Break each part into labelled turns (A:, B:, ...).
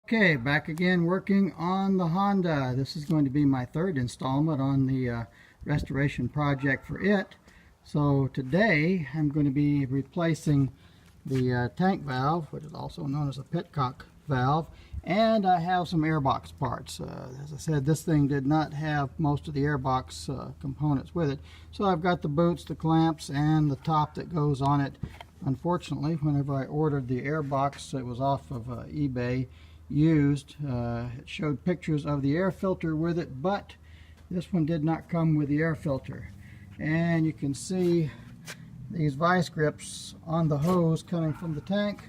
A: Okay, back again working on the Honda. This is going to be my third installment on the restoration project for it. So today I'm going to be replacing the tank valve, which is also known as a petcock valve, and I have some airbox parts. As I said, this thing did not have most of the airbox components with it. So I've got the boots, the clamps, and the top that goes on it. Unfortunately, whenever I ordered the airbox, it was off of eBay used. It showed pictures of the air filter with it, but this one did not come with the air filter. And you can see these vice grips on the hose coming from the tank,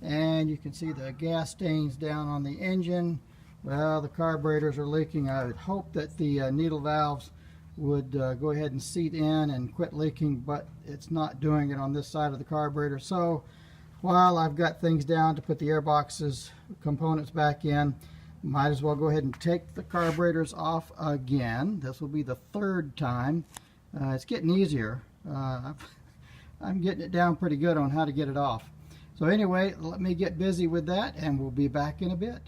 A: and you can see the gas stains down on the engine. Well, the carburetors are leaking. I would hope that the needle valves would go ahead and seat in and quit leaking, but it's not doing it on this side of the carburetor. So while I've got things down to put the airboxes components back in, might as well go ahead and take the carburetors off again. This will be the third time. It's getting easier. I'm getting it down pretty good on how to get it off. So anyway, let me get busy with that and we'll be back in a bit.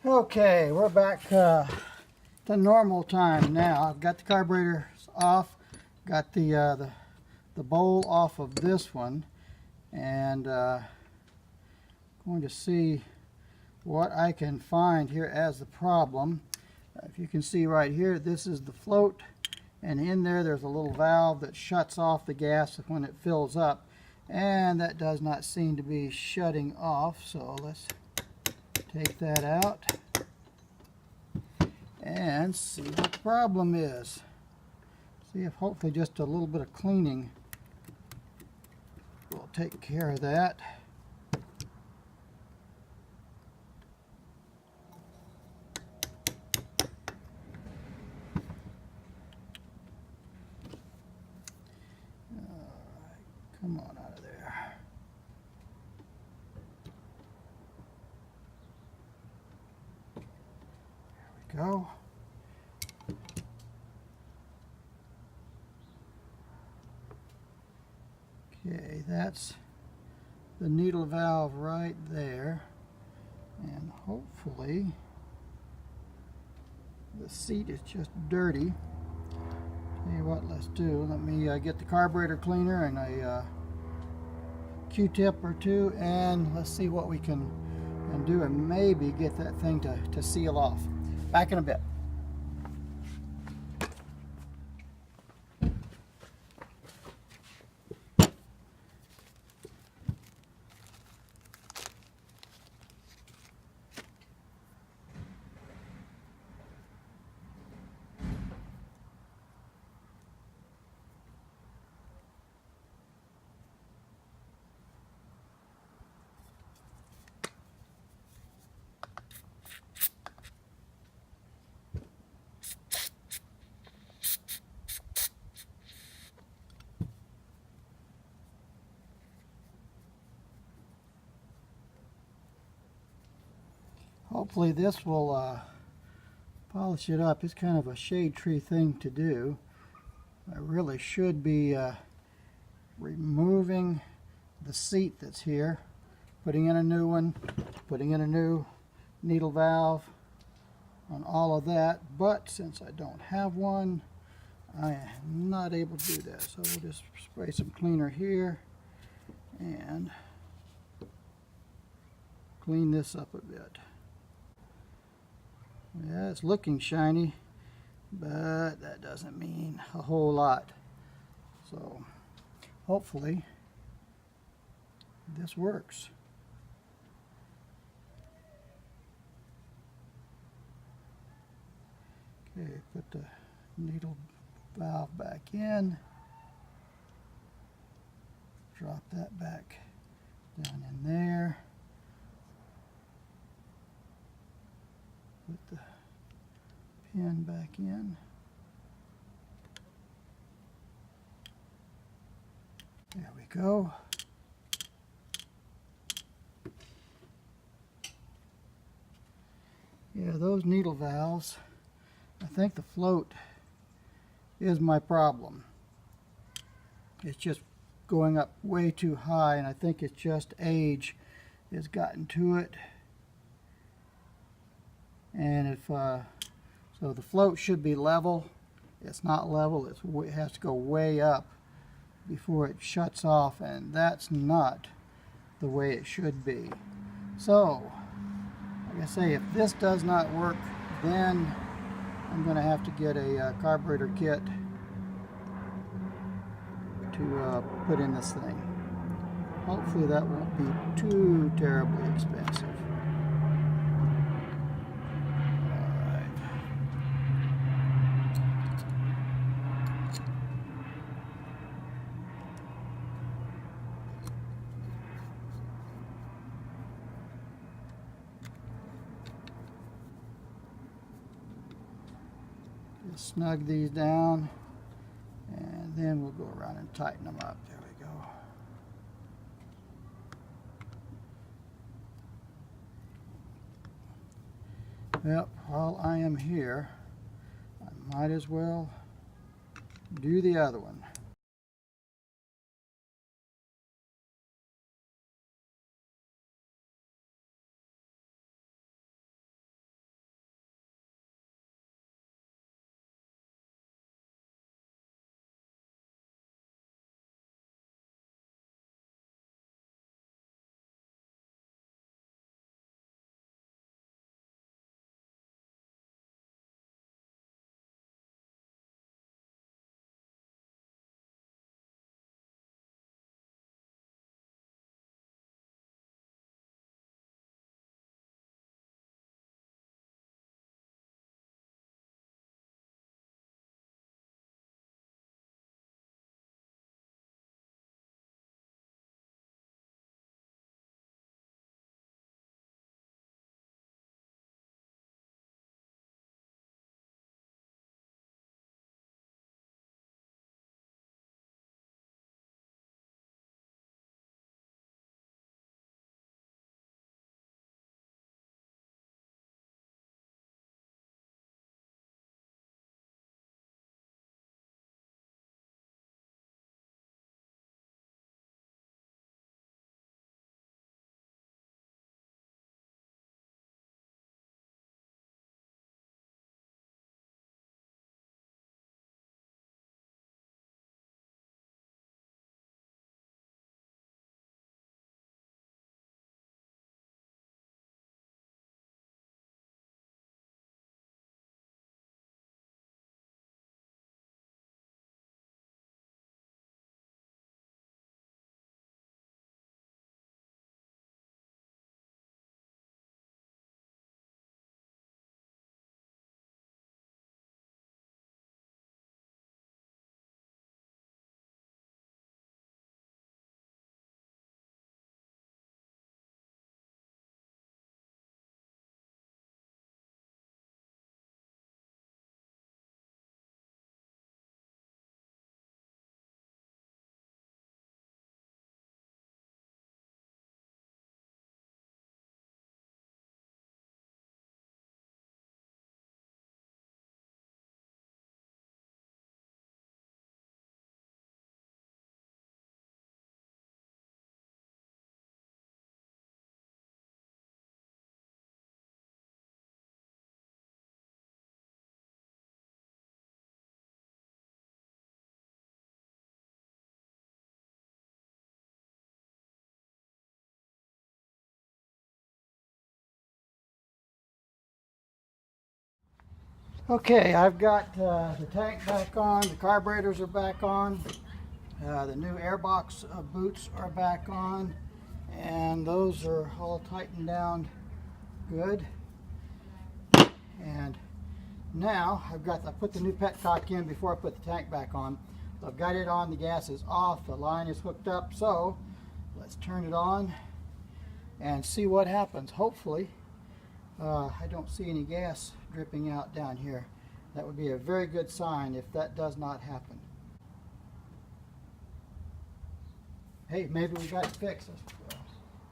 A: Okay, we're back to normal time now. I've got the carburetors off, got the bowl off of this one, and going to see what I can find here as the problem. If you can see right here, this is the float, and in there's a little valve that shuts off the gas when it fills up, and that does not seem to be shutting off. So let's take that out and see what the problem is. See if hopefully just a little bit of cleaning will take care of that. Come on out of there. There we go. Okay, that's the needle valve right there, and hopefully the seat is just dirty. Tell you what, let's do, let me get the carburetor cleaner and a Q-tip or two, and let's see what we can do and maybe get that thing to seal off. Back in a bit. Hopefully this will polish it up. It's kind of a shade tree thing to do. I really should be removing the seat that's here, putting in a new one, putting in a new needle valve on all of that, but since I don't have one, I am not able to do that. So we'll just spray some cleaner here and clean this up a bit. Yeah, it's looking shiny, but that doesn't mean a whole lot. So hopefully this works. Okay, put the needle valve back in, drop that back down in there. pin back in. There we go. Yeah, those needle valves, I think the float is my problem. It's just going up way too high, and I think it's just age has gotten to it. And if so the float should be level. It's not level. It has to go way up before it shuts off, and that's not the way it should be. So like I say, if this does not work, then I'm going to have to get a carburetor kit to put in this thing. Hopefully that won't be too terribly expensive. Alright. Just snug these down, and then we'll go around and tighten them up. There we go. Well, while I am here, I might as well do the other one. Okay, I've got the tank back on, the carburetors are back on, the new airbox boots are back on, and those are all tightened down good. And now I put the new petcock in before I put the tank back on. I've got it on, the gas is off, the line is hooked up, so let's turn it on and see what happens. Hopefully I don't see any gas dripping out down here. That would be a very good sign if that does not happen. Hey, maybe we got it fixed. Let's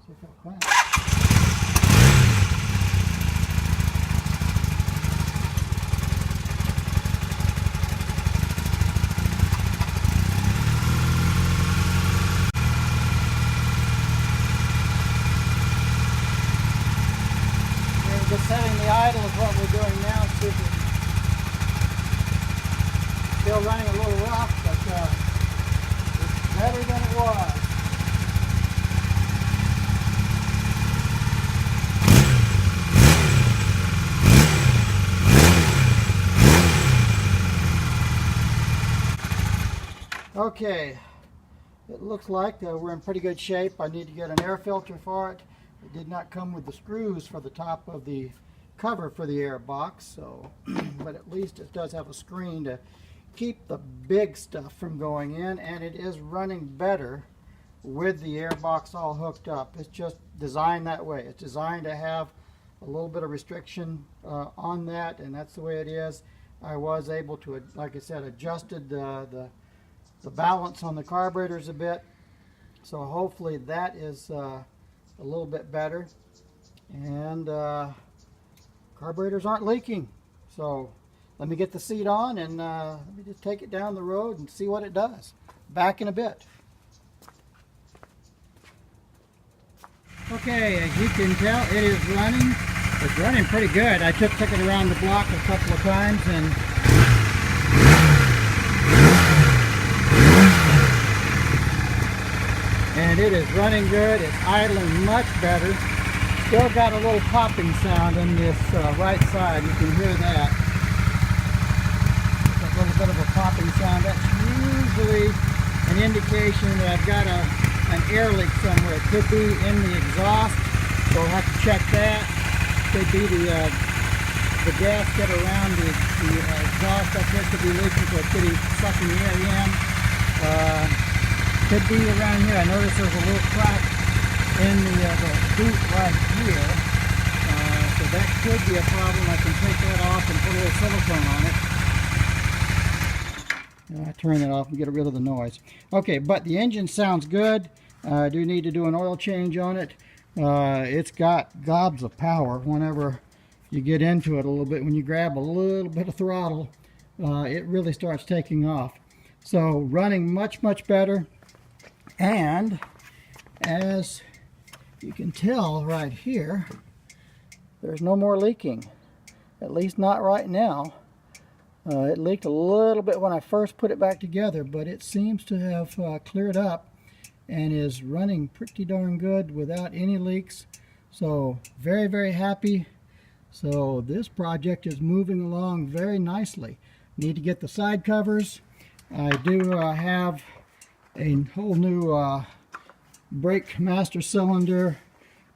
A: see if it'll clamp. Just setting the idle is what we're doing now. See if it's still running a little rough, but it's better than it was. Okay, it looks like we're in pretty good shape. I need to get an air filter for it. It did not come with the screws for the top of the cover for the air box, so but at least it does have a screen to keep the big stuff from going in, and it is running better with the air box all hooked up. It's just designed that way. It's designed to have a little bit of restriction on that, and that's the way it is. I was able to, like I said, adjusted the balance on the carburetors a bit, so hopefully that is a little bit better, and carburetors aren't leaking. So let me get the seat on and let me just take it down the road and see what it does. Back in a bit. Okay, as you can tell, it is running. It's running pretty good. I took it around the block a couple of times, and it is running good. It's idling much better. Still got a little popping sound in this right side. You can hear that. It's a little bit of a popping sound. That's usually an indication that I've got an air leak somewhere. It could be in the exhaust, so I'll have to check that. Could be the gasket around the exhaust up there could be leaking, so it could be sucking the air in. Could be around here. I notice there's a little crack in the boot right here, so that could be a problem. I can take that off and put a little silicone on it. Turn that off and get rid of the noise. Okay, but the engine sounds good. I do need to do an oil change on it. It's got gobs of power whenever you get into it a little bit. When you grab a little bit of throttle, it really starts taking off. So running much, much better. And as you can tell right here, there's no more leaking, at least not right now. It leaked a little bit when I first put it back together, but it seems to have cleared up and is running pretty darn good without any leaks. So very, very happy. So this project is moving along very nicely. Need to get the side covers. I do have a whole new brake master cylinder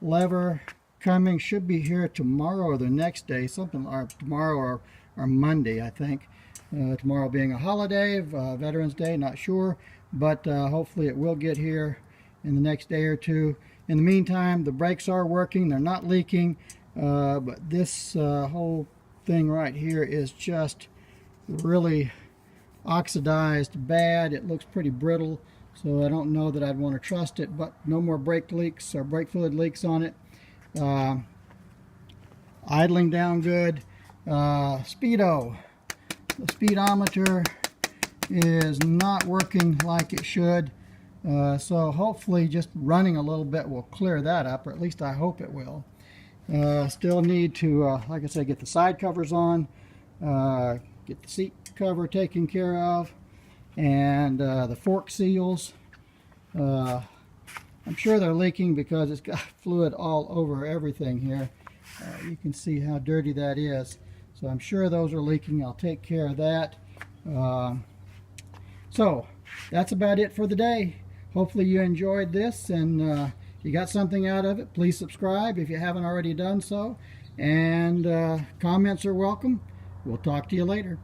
A: lever coming. Should be here tomorrow or the next day, something, or tomorrow or Monday, I think. Tomorrow being a holiday, Veterans Day, not sure, but hopefully it will get here in the next day or two. In the meantime, the brakes are working, they're not leaking, but this whole thing right here is just really oxidized bad. It looks pretty brittle, so I don't know that I'd want to trust it, but no more brake leaks or brake fluid leaks on it. Idling down good. Speedo. The speedometer is not working like it should, so hopefully just running a little bit will clear that up, or at least I hope it will. Still need to, like I said, get the side covers on, get the seat cover taken care of, and the fork seals. I'm sure they're leaking because it's got fluid all over everything here. You can see how dirty that is. So I'm sure those are leaking. I'll take care of that. So that's about it for the day. Hopefully you enjoyed this and you got something out of it. Please subscribe if you haven't already done so. And comments are welcome. We'll talk to you later.